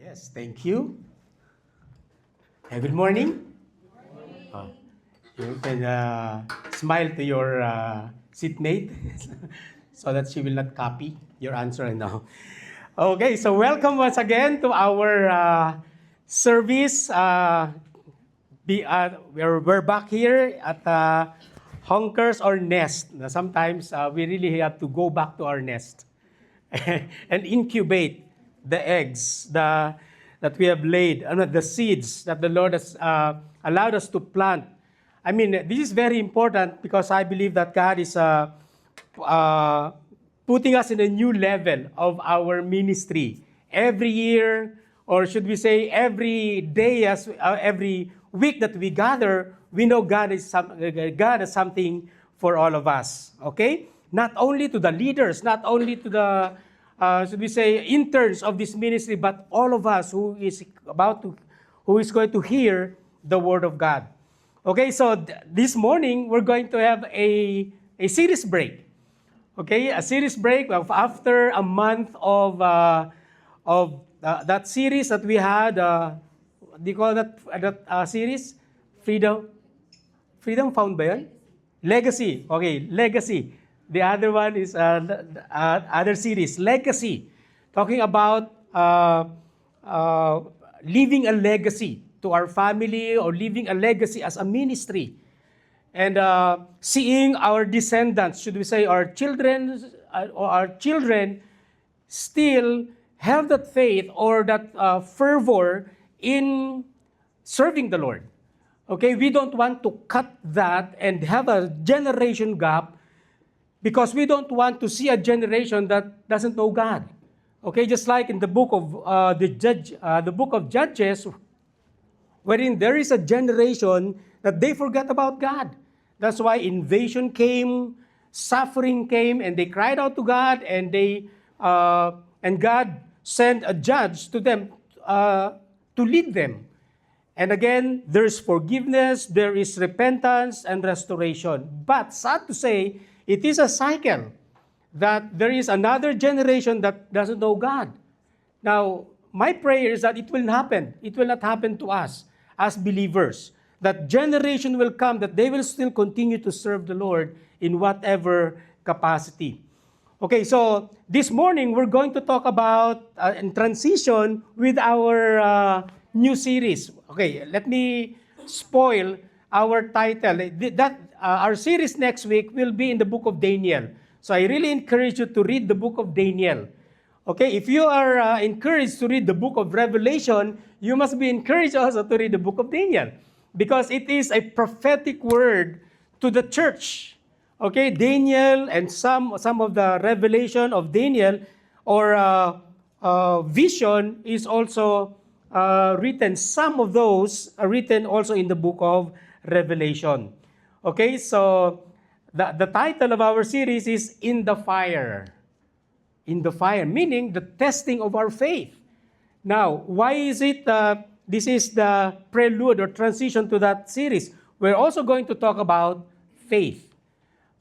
Yes, thank you. Good morning. Uh, you can smile to your seatmate so that she will not copy your answer now. Okay, so welcome once again to our service. We're back here at Honkers or Nest. Now, sometimes we really have to go back to our nest and incubate the eggs that we have laid, the seeds that the Lord has allowed us to plant. I mean, this is very important because I believe that God is uh, putting us in a new level of our ministry. Every year, or should we say every day, every week that we gather, we know God has something for all of us. Okay? Not only to the leaders, not only to the should we say interns of this ministry, but all of us who is going to hear the word of God. Okay, so this morning we're going to have a series break. Okay, a series break after a month of that series that we had. What do you call that series? Freedom, Freedom Found ba yun? Legacy. Okay, Legacy. The other one is other series, Legacy, talking about leaving a legacy to our family or leaving a legacy as a ministry. And seeing our descendants, should we say our children still have that faith or that fervor in serving the Lord. Okay, we don't want to cut that and have a generation gap because we don't want to see a generation that doesn't know God. Okay, just like in the book of the book of Judges, wherein there is a generation that they forgot about God. That's why invasion came, suffering came, and they cried out to God, and and God sent a judge to them to lead them. And again, there is forgiveness, there is repentance and restoration. But sad to say, it is a cycle that there is another generation that doesn't know God. Now, my prayer is that it will happen. It will not happen to us as believers. That generation will come, that they will still continue to serve the Lord in whatever capacity. Okay, so this morning we're going to talk about and transition with our new series. Okay, let me spoil our title. Our series next week will be in the book of Daniel. So I really encourage you to read the book of Daniel. Okay, if you are encouraged to read the book of Revelation, you must be encouraged also to read the book of Daniel because it is a prophetic word to the church. Okay, Daniel and some of the revelation of Daniel or vision is also written. Some of those are written also in the book of Revelation. Okay, so the title of our series is In the Fire. In the fire, meaning the testing of our faith. Now, why is it this is the prelude or transition to that series? We're also going to talk about faith.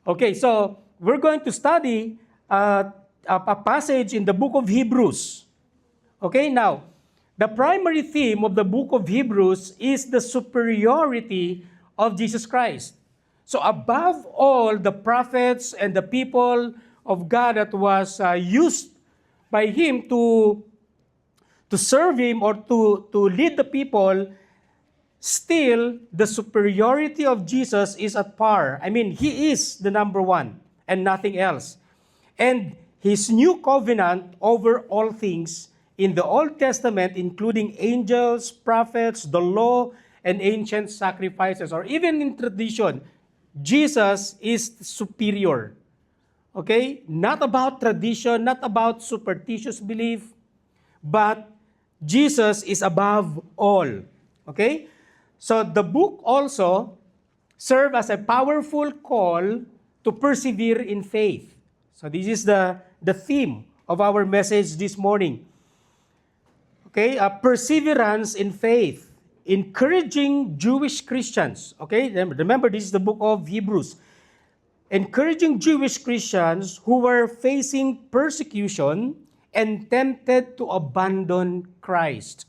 Okay, so we're going to study a passage in the book of Hebrews. Okay, now, the primary theme of the book of Hebrews is the superiority of Jesus Christ. So above all the prophets and the people of God that was used by Him to serve Him or to lead the people, still the superiority of Jesus is at par. I mean, He is the number one and nothing else. And His new covenant over all things in the Old Testament, including angels, prophets, the law, and ancient sacrifices, or even in tradition, Jesus is superior. Okay? Not about tradition, not about superstitious belief, but Jesus is above all. Okay? So the book also serves as a powerful call to persevere in faith. So this is the theme of our message this morning. Okay? Perseverance in faith. Encouraging Jewish Christians. Okay? Remember, this is the book of Hebrews. Encouraging Jewish Christians who were facing persecution and tempted to abandon Christ.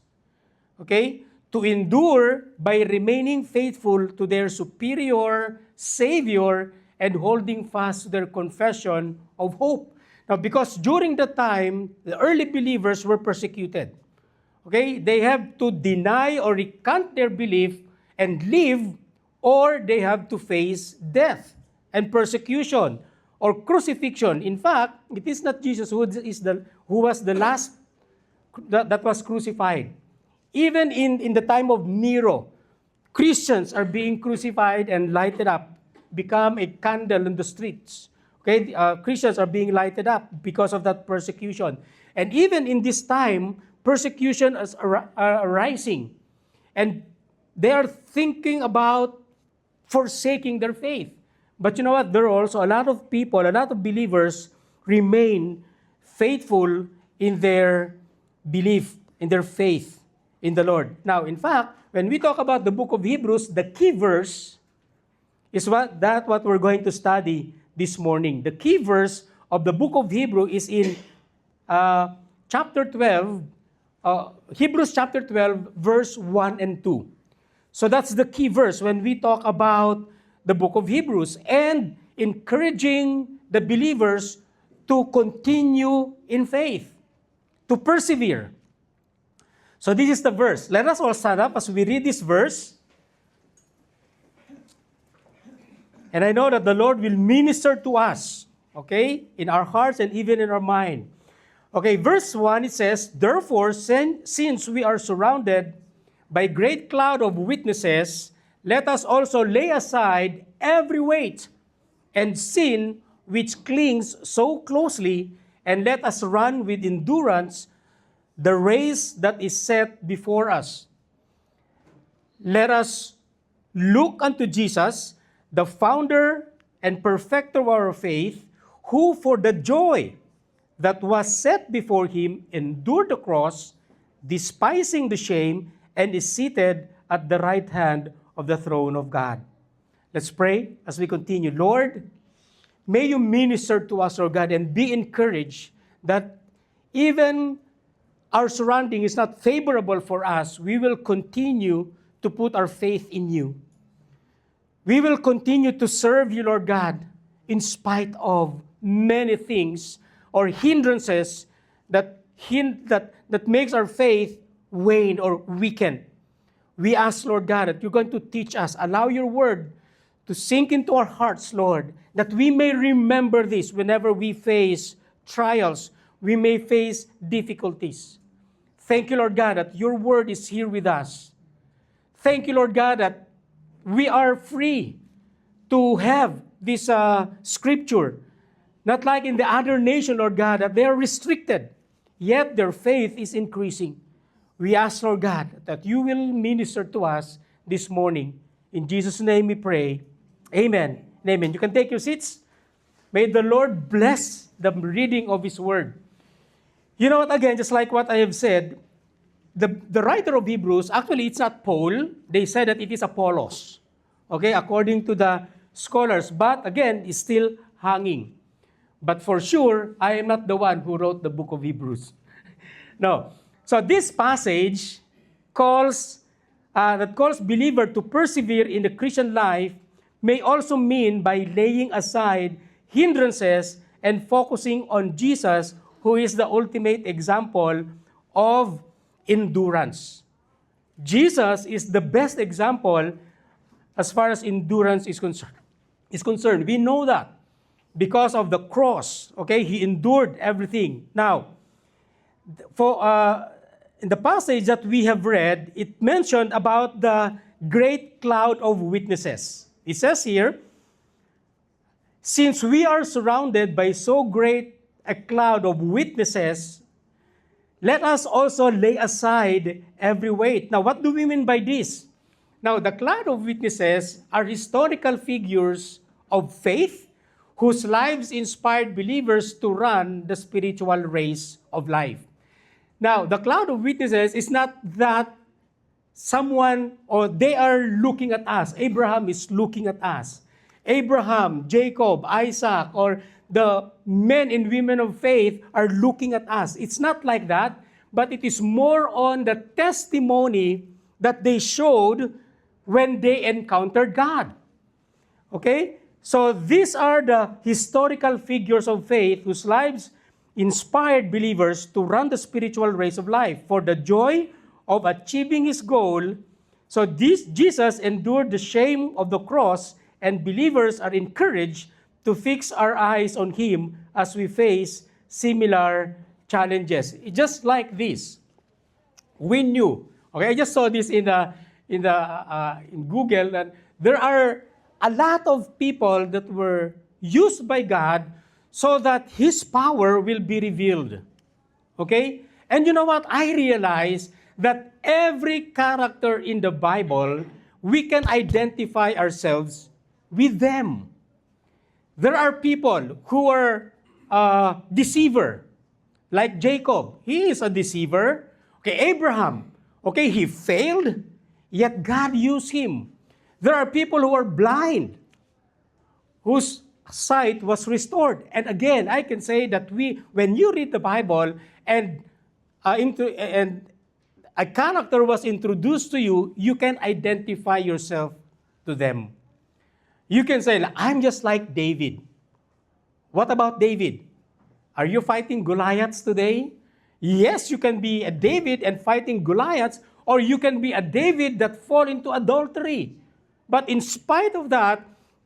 Okay? To endure by remaining faithful to their superior Savior and holding fast to their confession of hope. Now, because during the time, the early believers were persecuted. Okay? They have to deny or recant their belief and live, or they have to face death and persecution or crucifixion. In fact, it is not Jesus who was the last that was crucified. Even in the time of Nero, Christians are being crucified and lighted up, become a candle in the streets. Okay, Christians are being lighted up because of that persecution. And even in this time, persecution is arising. And they are thinking about forsaking their faith. But you know what? There are also a lot of people, a lot of believers remain faithful in their belief, in their faith in the Lord. Now, in fact, when we talk about the book of Hebrews, the key verse is what we're going to study this morning. The key verse of the book of Hebrews is in chapter 12, Hebrews chapter 12, verse 1 and 2. So that's the key verse when we talk about the book of Hebrews, and encouraging the believers to continue in faith, to persevere. So this is the verse. Let us all stand up as we read this verse. And I know that the Lord will minister to us, okay, in our hearts and even in our mind. Okay, verse 1, it says, "Therefore, since we are surrounded by a great cloud of witnesses, let us also lay aside every weight and sin which clings so closely, and let us run with endurance the race that is set before us. Let us look unto Jesus, the founder and perfecter of our faith, who for the joy that was set before him endured the cross, despising the shame, and is seated at the right hand of the throne of God." Let's pray as we continue. Lord, may you minister to us, Lord God, and be encouraged that even our surrounding is not favorable for us, we will continue to put our faith in you. We will continue to serve you, Lord God, in spite of many things or hindrances that makes our faith wane or weaken. We ask, Lord God, that you're going to teach us. Allow your word to sink into our hearts, Lord, that we may remember this whenever we face trials, we may face difficulties. Thank you, Lord God, that your word is here with us. Thank you, Lord God, that we are free to have this scripture. Not like in the other nation, Lord God, that they are restricted, yet their faith is increasing. We ask, Lord God, that you will minister to us this morning. In Jesus' name we pray. Amen. Amen. You can take your seats. May the Lord bless the reading of His Word. You know what, again, just like what I have said, the writer of Hebrews, actually it's not Paul. They said that it is Apollos. Okay, according to the scholars. But again, it's still hanging. But for sure, I am not the one who wrote the book of Hebrews. No. So this passage calls believer to persevere in the Christian life may also mean by laying aside hindrances and focusing on Jesus, who is the ultimate example of endurance. Jesus is the best example as far as endurance is concerned. We know that because of the cross, okay? He endured everything. Now, in the passage that we have read, it mentioned about the great cloud of witnesses. It says here, "Since we are surrounded by so great a cloud of witnesses, let us also lay aside every weight." Now, what do we mean by this? Now, the cloud of witnesses are historical figures of faith whose lives inspired believers to run the spiritual race of life. Now, the cloud of witnesses is not that someone or they are looking at us. Abraham is looking at us. Abraham, Jacob, Isaac, or the men and women of faith are looking at us. It's not like that, but it is more on the testimony that they showed when they encountered God. Okay? So these are the historical figures of faith whose lives inspired believers to run the spiritual race of life for the joy of achieving his goal. So Jesus endured the shame of the cross, and believers are encouraged to fix our eyes on him as we face similar challenges. Just like this, we knew. Okay, I just saw this in Google, that there are a lot of people that were used by God so that his power will be revealed. Okay? And you know what? I realized that every character in the Bible, we can identify ourselves with them. There are people who are deceiver, like Jacob. He is a deceiver. Okay, Abraham. Okay, he failed, yet God used him. There are people who are blind, whose sight was restored. And again, I can say that when you read the Bible and a character was introduced to you, you can identify yourself to them. You can say, I'm just like David. What about David? Are you fighting Goliaths today? Yes, you can be a David and fighting Goliaths, or you can be a David that fall into adultery. But in spite of that,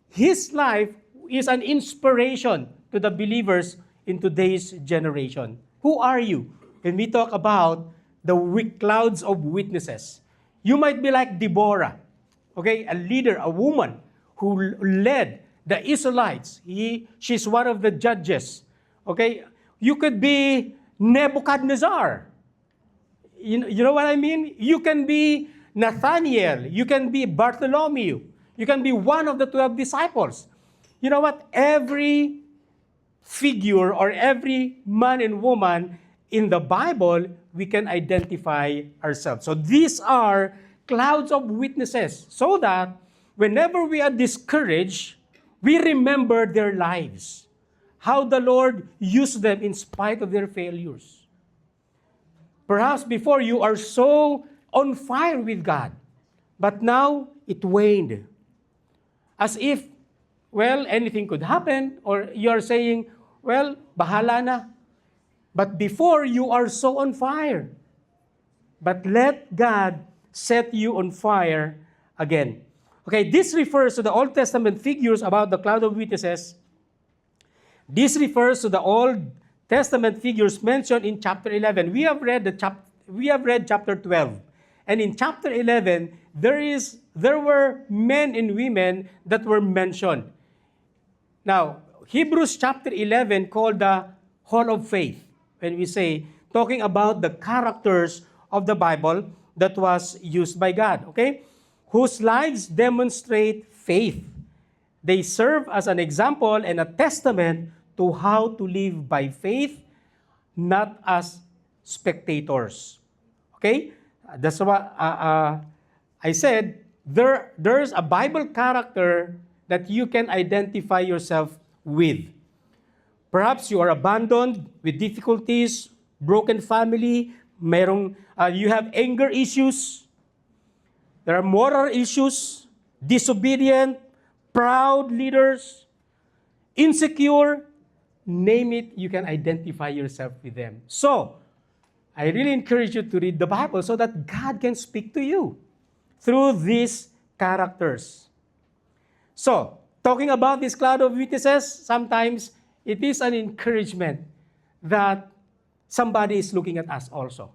his life is an inspiration to the believers in today's generation. Who are you? When we talk about the clouds of witnesses, you might be like Deborah, okay, a leader, a woman who led the Israelites. She's one of the judges. Okay, you could be Nebuchadnezzar. You know what I mean? You can be Nathaniel. You can be Bartholomew. You can be one of the 12 disciples. You know what? Every figure or every man and woman in the Bible, we can identify ourselves. So these are clouds of witnesses, so that whenever we are discouraged, we remember their lives, how the Lord used them in spite of their failures. Perhaps before you are so on fire with God, but now it waned. As if, well, anything could happen, or you're saying, well, bahala na. But before, you are so on fire. But let God set you on fire again. Okay, this refers to the Old Testament figures about the cloud of witnesses. This refers to the Old Testament figures mentioned in chapter 11. We have read chapter 12. And in chapter 11, there were men and women that were mentioned. Now, Hebrews chapter 11 called the Hall of Faith. When we say, talking about the characters of the Bible that was used by God, okay? Whose lives demonstrate faith. They serve as an example and a testament to how to live by faith, not as spectators. Okay? That's what I said. There's a Bible character that you can identify yourself with. Perhaps you are abandoned with difficulties, broken family, you have anger issues, there are moral issues, disobedient, proud leaders, insecure, name it, you can identify yourself with them. So, I really encourage you to read the Bible so that God can speak to you through these characters. So, talking about this cloud of witnesses, sometimes it is an encouragement that somebody is looking at us also.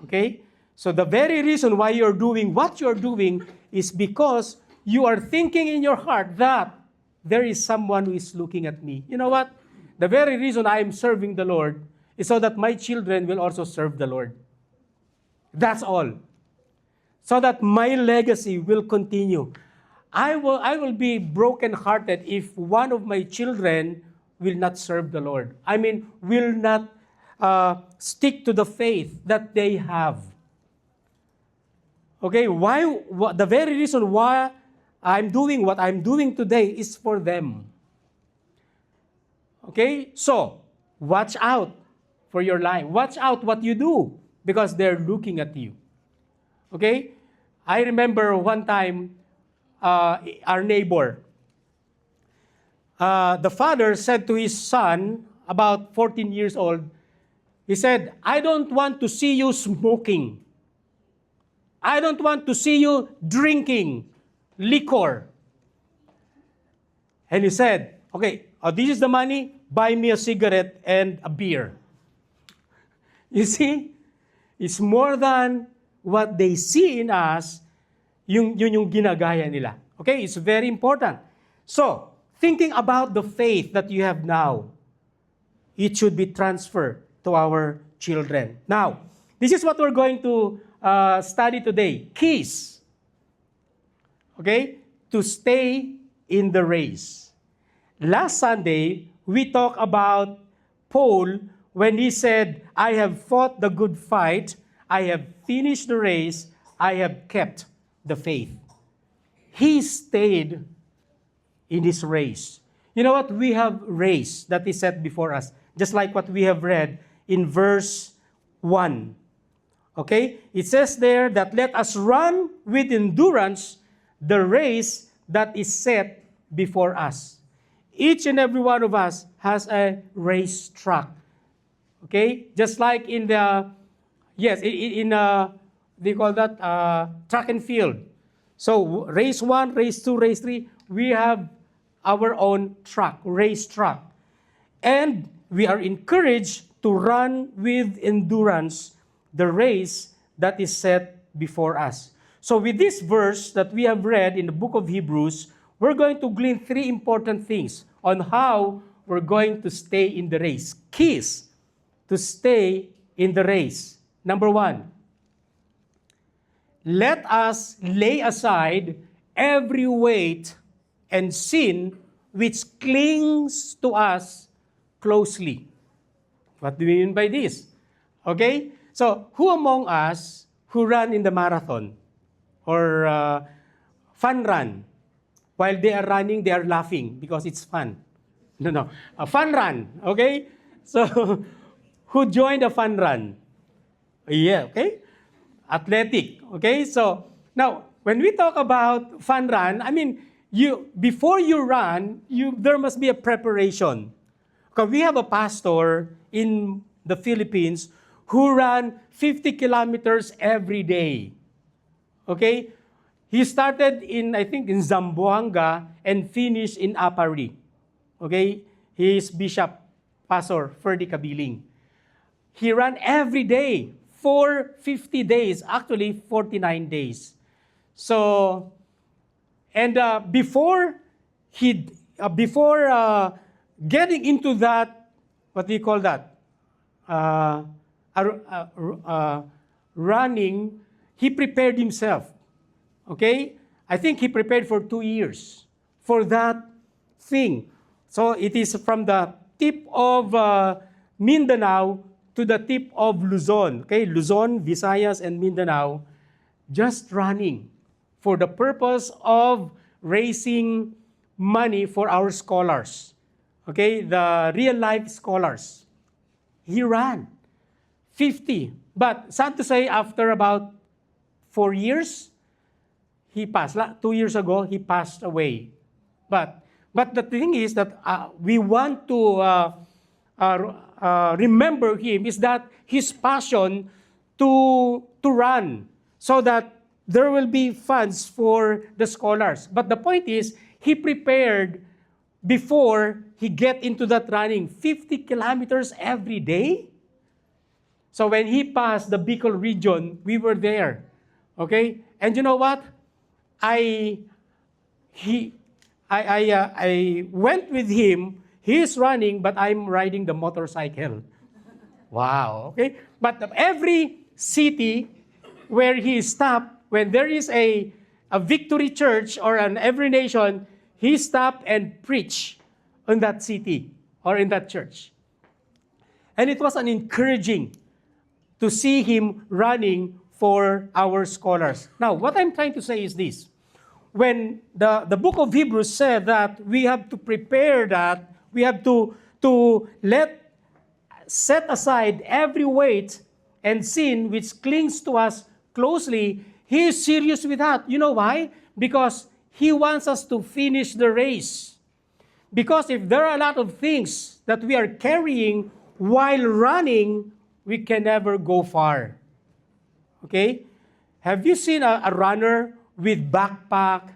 Okay? So the very reason why you're doing what you're doing is because you are thinking in your heart that there is someone who is looking at me. You know what? The very reason I am serving the Lord is so that my children will also serve the Lord. That's all. So that my legacy will continue. I will be brokenhearted if one of my children will not serve the Lord. I mean, will not stick to the faith that they have. Okay, the very reason why what I'm doing today is for them. Okay? So, watch out for your life. Watch out what you do because they're looking at you. Okay? I remember one time, our neighbor, the father said to his son, about 14 years old, he said, I don't want to see you smoking. I don't want to see you drinking liquor. And he said, okay, this is the money, buy me a cigarette and a beer. You see, it's more than what they see in us, yun yung ginagaya nila. Okay, it's very important. So, thinking about the faith that you have now, it should be transferred to our children. Now, this is what we're going to study today. Keys. Okay? To stay in the race. Last Sunday, we talked about Paul when he said, I have fought the good fight, I have finished the race, I have kept the faith. He stayed in his race. You know what? We have race that is set before us, just like what we have read in verse 1. Okay? It says there that let us run with endurance the race that is set before us. Each and every one of us has a race track. Okay? Just like in the, they call that track and field. So, race 1, race 2, race 3, we have our own track, race track. And we are encouraged to run with endurance the race that is set before us. So with this verse that we have read in the book of Hebrews, we're going to glean 3 important things on how we're going to stay in the race. Keys to stay in the race. Number 1, let us lay aside every weight and sin which clings to us closely. What do we mean by this? Okay? So, who among us who run in the marathon or fun run? While they are running, they are laughing because it's fun. No. A fun run. Okay? So, who joined a fun run? Yeah, okay? Athletic. Okay? So, now, when we talk about fun run, I mean, before you run, there must be a preparation. Because we have a pastor in the Philippines who ran 50 kilometers every day. Okay? He started in Zamboanga and finished in Apari. Okay? He is Bishop Pastor Ferdy Kabiling. He ran every day for 50 days, actually 49 days. So, and before getting into that, what do you call that? Running, he prepared himself. Okay? I think he prepared for 2 years for that thing. So it is from the tip of Mindanao to the tip of Luzon. Okay? Luzon, Visayas, and Mindanao, just running for the purpose of raising money for our scholars. Okay? The real-life scholars. He ran 50. But sad to say, after about 4 years, he passed. 2 years ago, he passed away. But the thing is that we want to remember him is that his passion to run so that there will be funds for the scholars. But the point is, he prepared before he get into that running 50 kilometers every day. So when he passed the Bicol region, we were there. Okay? And you know what? I went with him. He is running, but I'm riding the motorcycle. Wow. Okay? But every city where he stopped, when there is a victory church or an every nation, he stopped and preached in that city or in that church. And it was an encouraging to see him running for our scholars. Now, what I'm trying to say is this. when the book of Hebrews said that we have to prepare that, we have to set aside every weight and sin which clings to us closely, he is serious with that. You know why? Because he wants us to finish the race. Because if there are a lot of things that we are carrying while running, we can never go far. Okay? Have you seen a runner with backpack,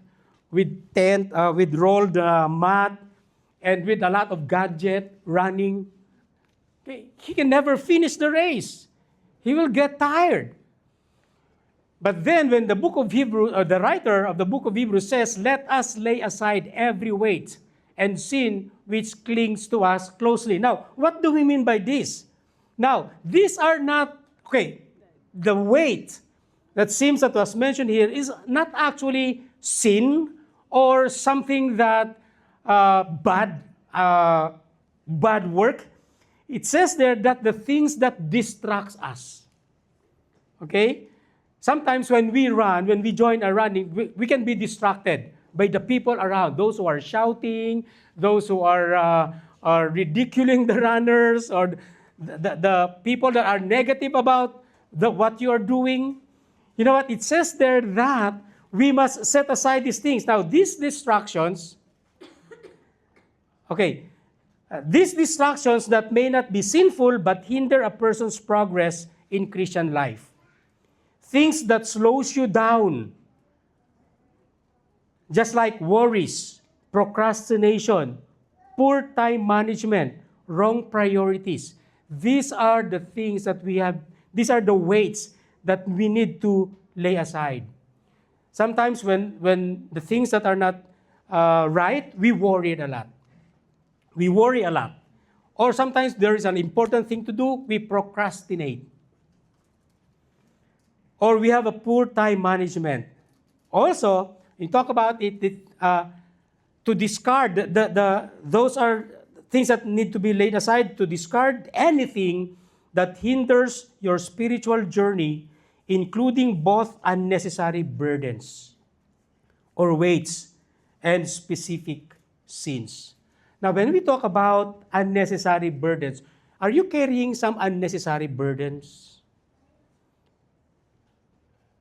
with tent, with rolled mat, and with a lot of gadget running? Okay? He can never finish the race. He will get tired. But then when the book of Hebrews, or the writer of the book of Hebrews says, let us lay aside every weight and sin which clings to us closely. Now, what do we mean by this? Now, these are not, okay, the weight that seems that was mentioned here is not actually sin or something that bad work. It says there that the things that distracts us. Okay? Sometimes when we run, when we join a running, we can be distracted by the people around, those who are shouting, those who are ridiculing the runners, or the people that are negative about what you are doing. You know what? It says there that we must set aside these things. Now, these distractions, these distractions that may not be sinful but hinder a person's progress in Christian life. Things that slows you down, just like worries, procrastination, poor time management, wrong priorities. These are the things that we have, these are the weights that we need to lay aside. Sometimes when the things that are not right, we worry a lot. We worry a lot. Or sometimes there is an important thing to do, we procrastinate. Or we have a poor time management. Also, you talk about to discard, those are things that need to be laid aside, to discard anything that hinders your spiritual journey, including both unnecessary burdens or weights and specific sins. Now, when we talk about unnecessary burdens, are you carrying some unnecessary burdens?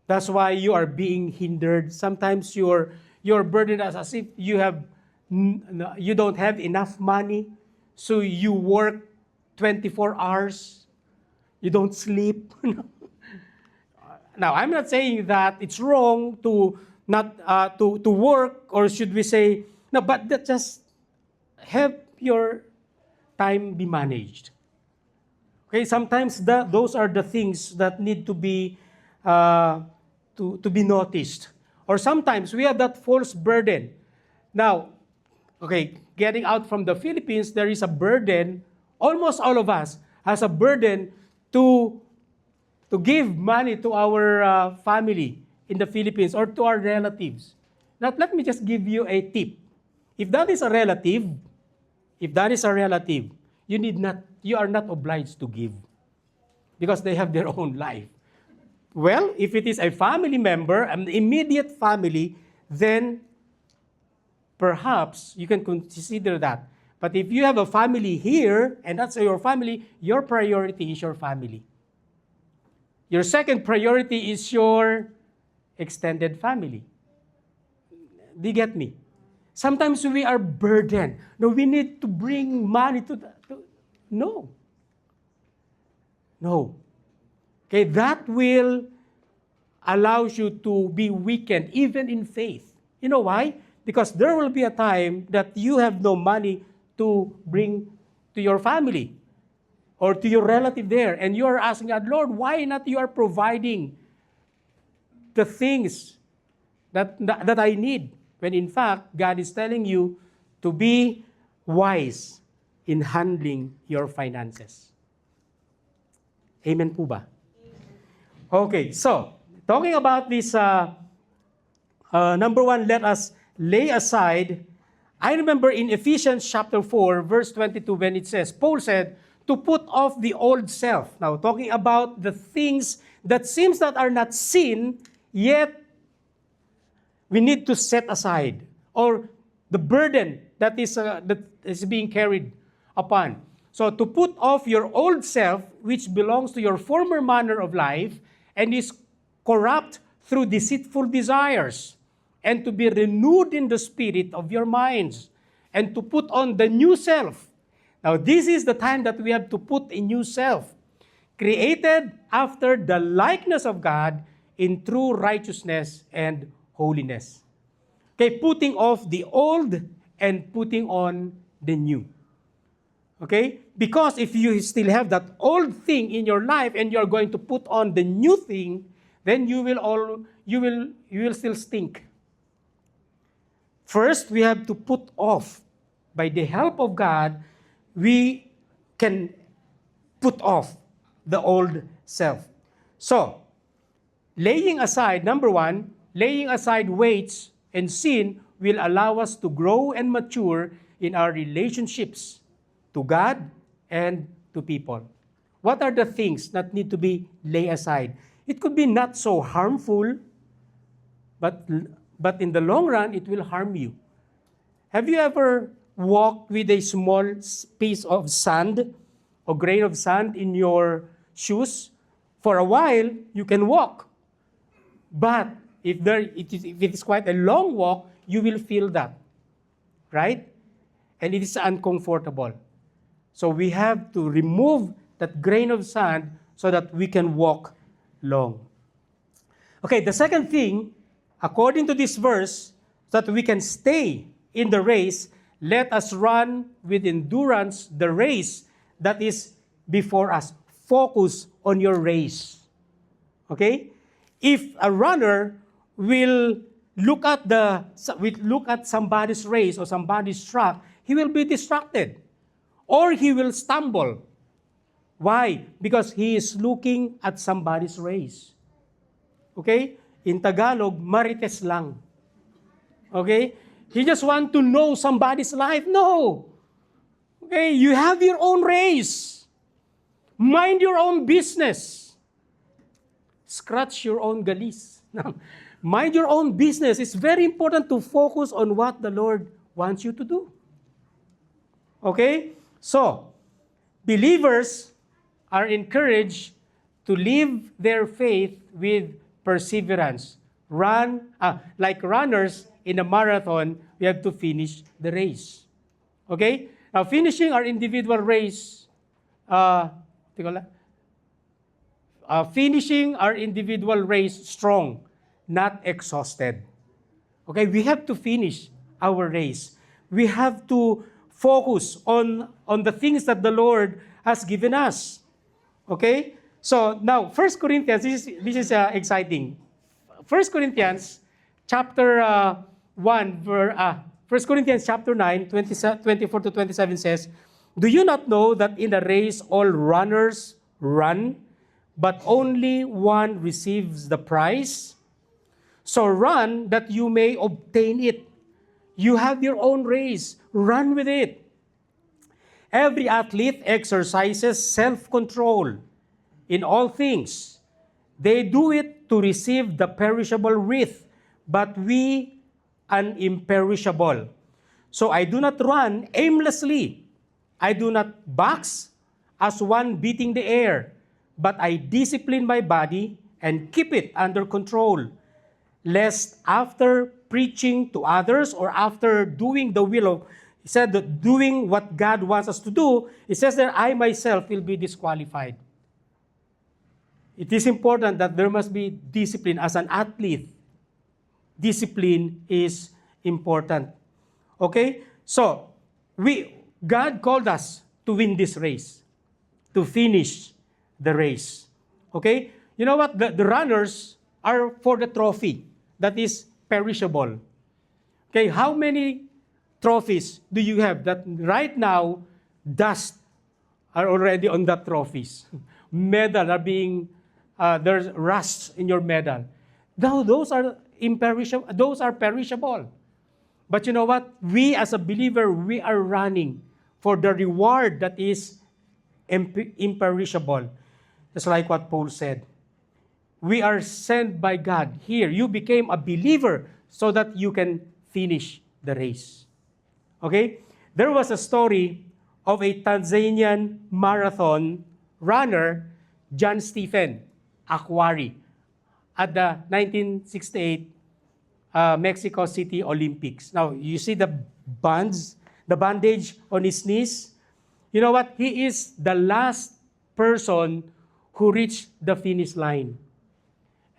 That's why you are being hindered. Sometimes you're burdened as if you don't have enough money, so you work 24 hours. You don't sleep. Now, I'm not saying that it's wrong to not to work, or should we say no, but that just have your time be managed. Okay, sometimes those are the things that need to be to be noticed. Or sometimes we have that false burden. Now, okay, getting out from the Philippines, there is a burden. Almost all of us has a burden to give money to our family in the Philippines or to our relatives. Now, let me just give you a tip. If that is a relative, you are not obliged to give because they have their own life. Well, if it is a family member, an immediate family, then perhaps you can consider that. But if you have a family here, and that's your family, your priority is your family. Your second priority is your extended family. Do you get me? Sometimes we are burdened. No, we need to bring money no. Okay, that will allow you to be weakened even in faith. You know why? Because there will be a time that you have no money to bring to your family or to your relative there, and you are asking God, Lord, why not you are providing the things that I need? When in fact, God is telling you to be wise in handling your finances. Amen po ba? Okay, so, talking about this, number one, let us lay aside. I remember in Ephesians chapter 4, verse 22, when it says, Paul said, to put off the old self. Now, talking about the things that seems that are not sin, yet we need to set aside, or the burden that is being carried upon. So to put off your old self, which belongs to your former manner of life and is corrupt through deceitful desires, and to be renewed in the spirit of your minds, and to put on the new self. Now, this is the time that we have to put a new self, created after the likeness of God in true righteousness and holiness. Okay, putting off the old and putting on the new. Okay? Because if you still have that old thing in your life and you're going to put on the new thing, then you will still stink. First, we have to put off. By the help of God, we can put off the old self. So, laying aside, number one, laying aside weights and sin will allow us to grow and mature in our relationships to God and to people. What are the things that need to be laid aside? It could be not so harmful, but in the long run, it will harm you. Have you ever walked with a small piece of sand or grain of sand in your shoes? For a while, you can walk. But if it is quite a long walk, you will feel that, right? And it is uncomfortable. So we have to remove that grain of sand so that we can walk long. Okay, the second thing, according to this verse, so that we can stay in the race, let us run with endurance the race that is before us. Focus on your race. Okay? If a runner will look at somebody's race or somebody's track, he will be distracted or he will stumble. Why? Because he is looking at somebody's race. Okay? In Tagalog, marites lang. Okay? He just want to know somebody's life. No. Okay? You have your own race. Mind your own business. Scratch your own galis. Mind your own business. It's very important to focus on what the Lord wants you to do. Okay? So, believers are encouraged to live their faith with perseverance. Like runners in a marathon, we have to finish the race. Okay? Now, finishing our individual race, finishing our individual race strong, not exhausted. Okay? We have to finish our race. We have to focus on the things that the Lord has given us. Okay? So now, 1 Corinthians, this is exciting. 1 Corinthians chapter 1 Corinthians chapter 9, 24 to 27 says, "Do you not know that in a race all runners run, but only one receives the prize? So run that you may obtain it." You have your own race. Run with it. Every athlete exercises self-control in all things. They do it to receive the perishable wreath, but we an imperishable. So I do not run aimlessly. I do not box as one beating the air, but I discipline my body and keep it under control, lest after preaching to others or after doing the will of, he said that doing what God wants us to do, it says that I myself will be disqualified. It is important that there must be discipline as an athlete. Discipline is important. Okay? So, God called us to win this race, to finish the race. Okay? You know what? The runners are for the trophy that is perishable. Okay, how many trophies do you have that right now dust are already on the trophies? Medal are being, there's rust in your medal. Those are imperishable. Those are perishable. But you know what? We as a believer, we are running for the reward that is imperishable. Just like what Paul said. We are sent by God. Here, you became a believer so that you can finish the race. Okay? There was a story of a Tanzanian marathon runner, John Stephen Akhwari, at the 1968 Mexico City Olympics. Now, you see the bandage on his knees. You know what? He is the last person who reached the finish line.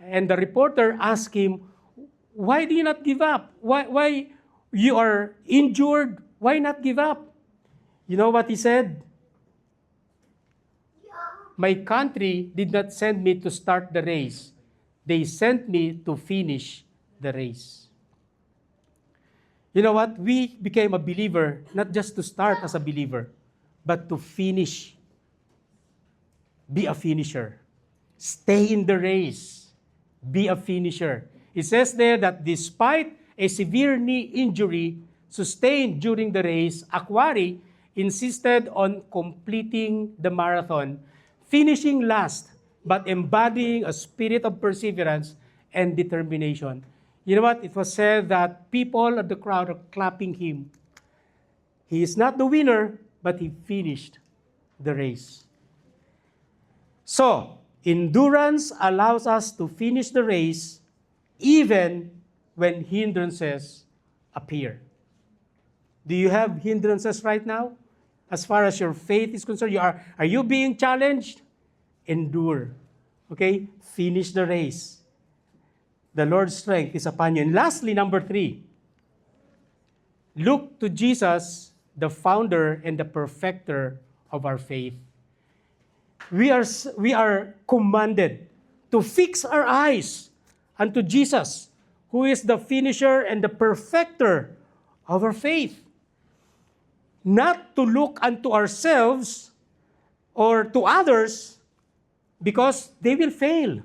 And the reporter asked him, why do you not give up? Why you are injured? Why not give up? You know what he said? My country did not send me to start the race. They sent me to finish the race. You know what? We became a believer not just to start as a believer, but to finish. Be a finisher. Stay in the race. Be a finisher. It says there that despite a severe knee injury sustained during the race, Akhwari insisted on completing the marathon, finishing last, but embodying a spirit of perseverance and determination. You know what? It was said that people at the crowd are clapping him. He is not the winner, but he finished the race. So, endurance allows us to finish the race even when hindrances appear. Do you have hindrances right now? As far as your faith is concerned, are you being challenged? Endure. Okay? Finish the race. The Lord's strength is upon you. And lastly, number 3, look to Jesus, the founder and the perfecter of our faith. We are commanded to fix our eyes unto Jesus, who is the finisher and the perfecter of our faith. Not to look unto ourselves or to others, because they will fail.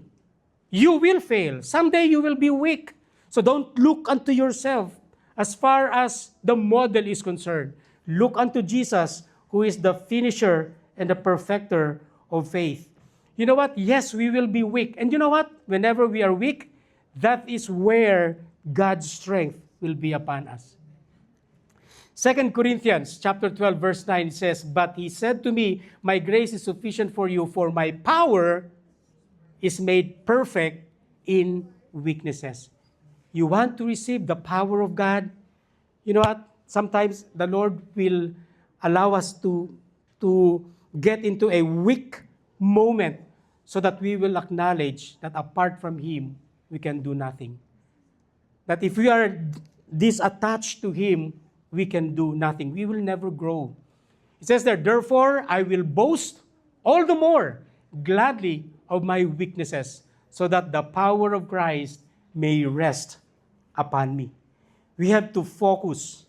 You will fail. Someday you will be weak. So don't look unto yourself as far as the model is concerned. Look unto Jesus, who is the finisher and the perfecter of faith. You know what? Yes, we will be weak. And you know what? Whenever we are weak, that is where God's strength will be upon us. 2 Corinthians chapter 12, verse 9, it says, but he said to me, my grace is sufficient for you, for my power is made perfect in weaknesses. You want to receive the power of God? You know what? Sometimes the Lord will allow us to get into a weak moment so that we will acknowledge that apart from Him, we can do nothing. That if we are disattached to Him, we can do nothing. We will never grow. It says there, therefore, I will boast all the more gladly of my weaknesses, so that the power of Christ may rest upon me. We have to focus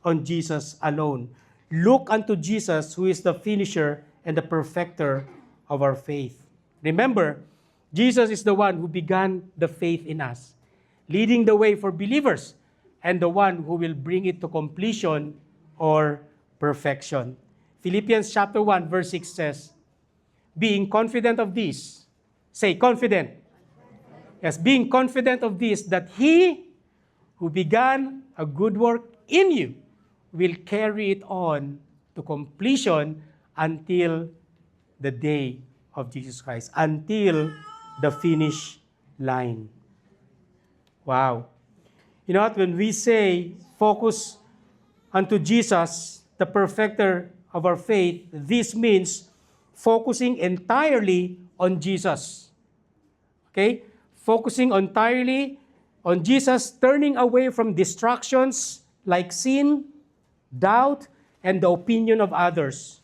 on Jesus alone. Look unto Jesus, who is the finisher and the perfecter of our faith. Remember, Jesus is the one who began the faith in us, leading the way for believers, and the one who will bring it to completion or perfection. Philippians chapter 1, verse 6 says, being confident of this, say confident. Yes, being confident of this, that He who began a good work in you will carry it on to completion until the day of Jesus Christ, until the finish line. Wow. You know what? When we say focus unto Jesus, the perfecter of our faith, this means focusing entirely on Jesus. Okay? Focusing entirely on Jesus, turning away from distractions like sin, doubt, and the opinion of others,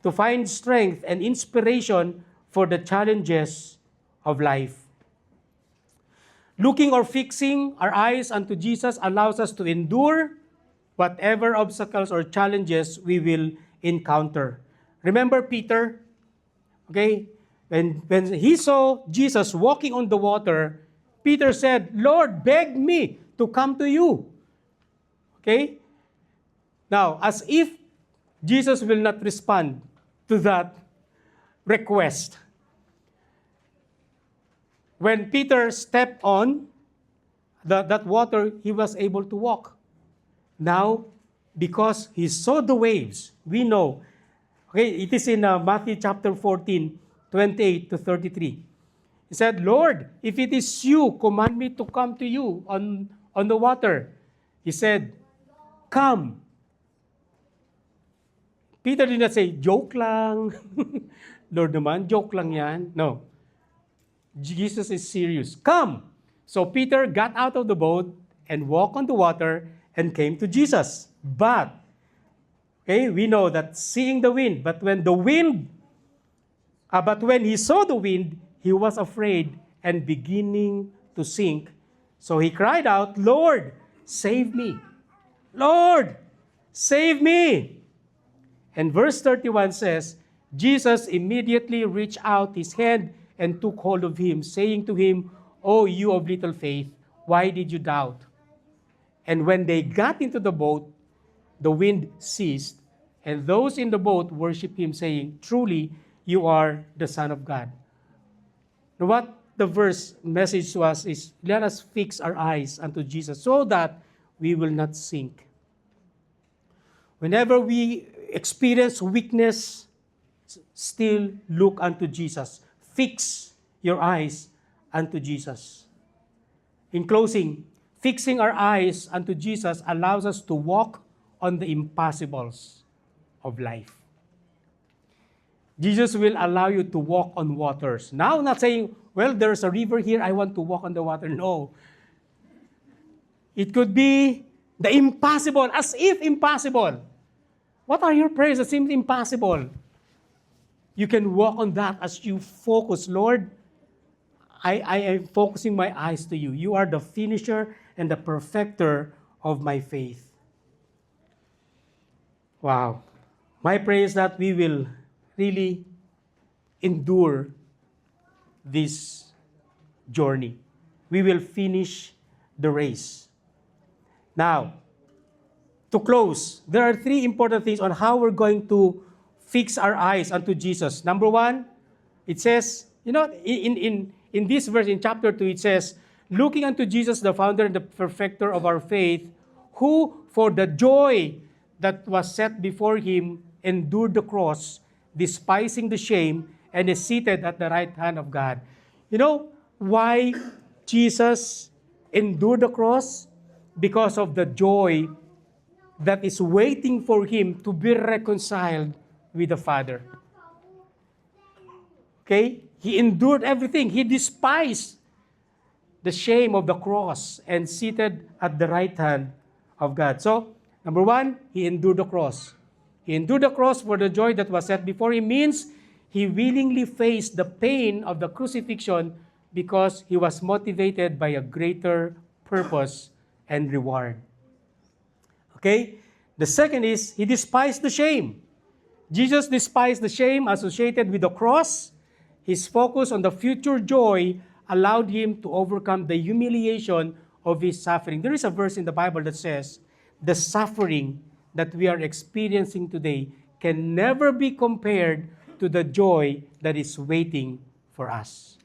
to find strength and inspiration for the challenges of life. Looking or fixing our eyes unto Jesus allows us to endure whatever obstacles or challenges we will encounter. Remember Peter? Okay? When he saw Jesus walking on the water, Peter said, Lord, beg me to come to you. Okay? Now, as if Jesus will not respond to that request. When Peter stepped on that water, he was able to walk. Now, because he saw the waves, we know, okay, it is in Matthew chapter 14, 28 to 33. He said, Lord, if it is you, command me to come to you on the water. He said, come. Peter did not say, joke lang. Lord naman, joke lang yan. No. Jesus is serious. Come. So Peter got out of the boat and walked on the water and came to Jesus. But, okay, we know that seeing the wind, but when he saw the wind, he was afraid and beginning to sink. So he cried out, Lord, save me. Lord, save me. And verse 31 says, Jesus immediately reached out his hand and took hold of him, saying to him, O you of little faith, why did you doubt? And when they got into the boat, the wind ceased, and those in the boat worshiped him, saying, Truly, you are the Son of God. Now, what the verse message to us is, let us fix our eyes unto Jesus so that we will not sink. Whenever we experience weakness, still look unto Jesus. Fix your eyes unto Jesus. In closing, fixing our eyes unto Jesus allows us to walk on the impossibles of life. Jesus will allow you to walk on waters. Now, not saying, well, there's a river here, I want to walk on the water. No. It could be the impossible, as if impossible. What are your prayers that seem impossible? You can walk on that as you focus. Lord, I am focusing my eyes to you. You are the finisher and the perfecter of my faith. Wow. My prayer is that we will really endure this journey. We will finish the race. Now, to close, there are three important things on how we're going to fix our eyes unto Jesus. Number one, it says, in this verse, in chapter 2, it says, looking unto Jesus, the founder and the perfecter of our faith, who for the joy that was set before him endured the cross, despising the shame, and is seated at the right hand of God. You know why Jesus endured the cross? Because of the joy that is waiting for him to be reconciled with the Father. Okay? He endured everything. He despised the shame of the cross and seated at the right hand of God. So, number one, he endured the cross. He endured the cross for the joy that was set before him, means he willingly faced the pain of the crucifixion because he was motivated by a greater purpose and reward. Okay? The second is, he despised the shame. Jesus despised the shame associated with the cross. His focus on the future joy allowed him to overcome the humiliation of his suffering. There is a verse in the Bible that says, the suffering that we are experiencing today can never be compared to the joy that is waiting for us.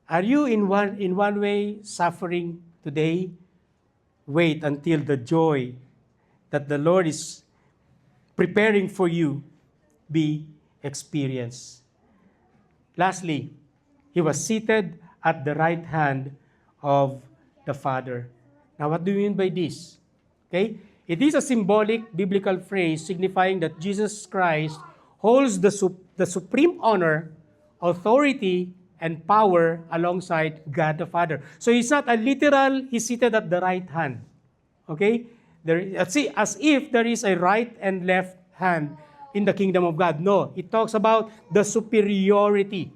Are you in one way suffering today? Wait until the joy that the Lord is preparing for you be experienced. Lastly, he was seated at the right hand of the Father. Now, what do you mean by this? Okay? It is a symbolic biblical phrase signifying that Jesus Christ holds the supreme honor, authority, and power alongside God the Father. So he's not a literal, he's seated at the right hand. Okay? As if there is a right and left hand in the kingdom of God. No, it talks about the superiority.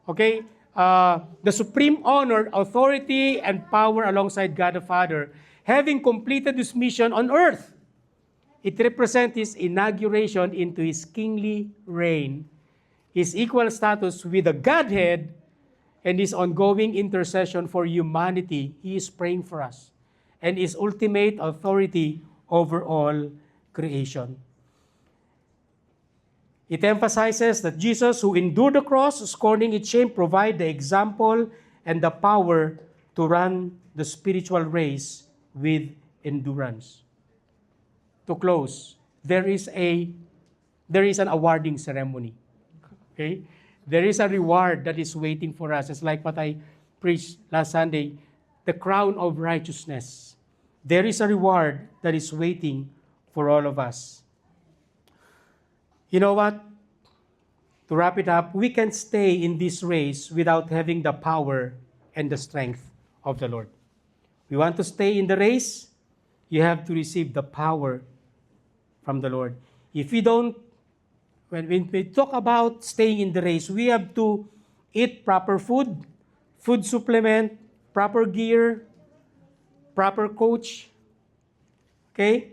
Okay? The supreme honor, authority, and power alongside God the Father, having completed his mission on earth. It represents his inauguration into his kingly reign, his equal status with the Godhead, and his ongoing intercession for humanity. He is praying for us, and his ultimate authority over all creation. It emphasizes that Jesus, who endured the cross, scorning its shame, provided the example and the power to run the spiritual race with endurance. To close, there is an awarding ceremony. Okay? There is a reward that is waiting for us. It's like what I preached last Sunday, the crown of righteousness. There is a reward that is waiting for all of us. You know what? To wrap it up, we can stay in this race without having the power and the strength of the Lord. We want to stay in the race, you have to receive the power from the Lord. If we don't, when we talk about staying in the race, we have to eat proper food, food supplement, proper gear, proper coach. Okay?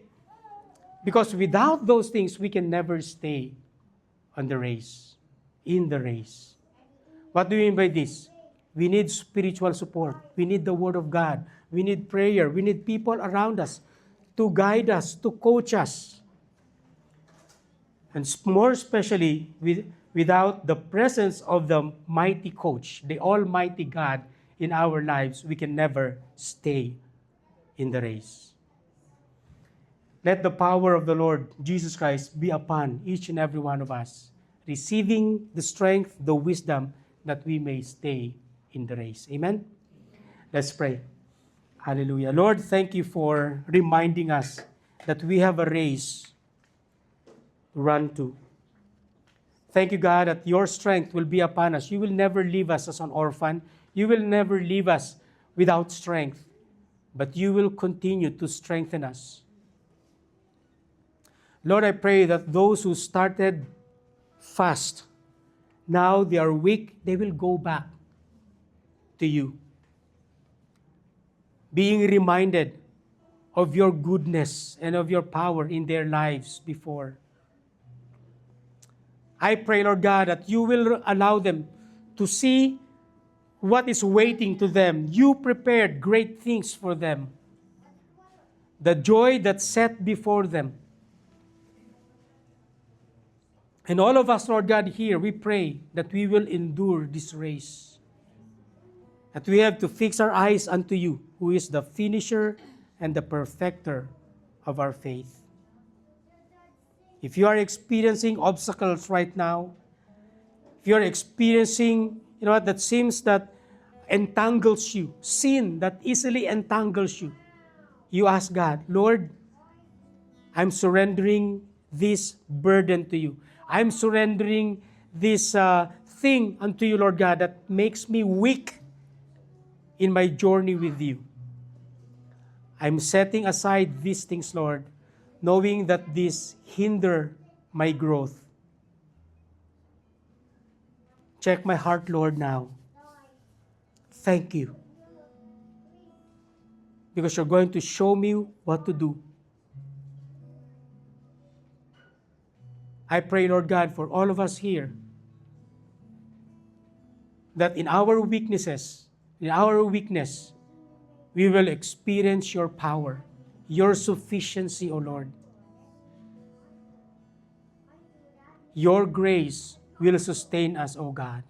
Because without those things, we can never stay on the race, in the race. What do you mean by this? We need spiritual support. We need the Word of God. We need prayer. We need people around us to guide us, to coach us. And more especially, without the presence of the mighty coach, the Almighty God in our lives, we can never stay in the race. Let the power of the Lord Jesus Christ be upon each and every one of us, receiving the strength, the wisdom, that we may stay in the race. Amen? Let's pray. Hallelujah. Lord, thank you for reminding us that we have a race to run to. Thank you, God, that your strength will be upon us. You will never leave us as an orphan. You will never leave us without strength, but you will continue to strengthen us. Lord, I pray that those who started fast, now they are weak, they will go back to you, being reminded of your goodness and of your power in their lives before. I pray, Lord God, that you will allow them to see what is waiting to them. You prepared great things for them. The joy that's set before them. And all of us, Lord God, here, we pray that we will endure this race. That we have to fix our eyes unto you, who is the finisher and the perfecter of our faith. If you are experiencing obstacles right now, if you are experiencing, that seems that entangles you, sin that easily entangles you, you ask God, Lord, I'm surrendering this burden to you. I'm surrendering this thing unto you, Lord God, that makes me weak in my journey with you. I'm setting aside these things, Lord, knowing that these hinder my growth. Check my heart, Lord, now. Thank you. Because you're going to show me what to do. I pray, Lord God, for all of us here, that in our weakness, we will experience your power, your sufficiency, O Lord. Your grace will sustain us, O God.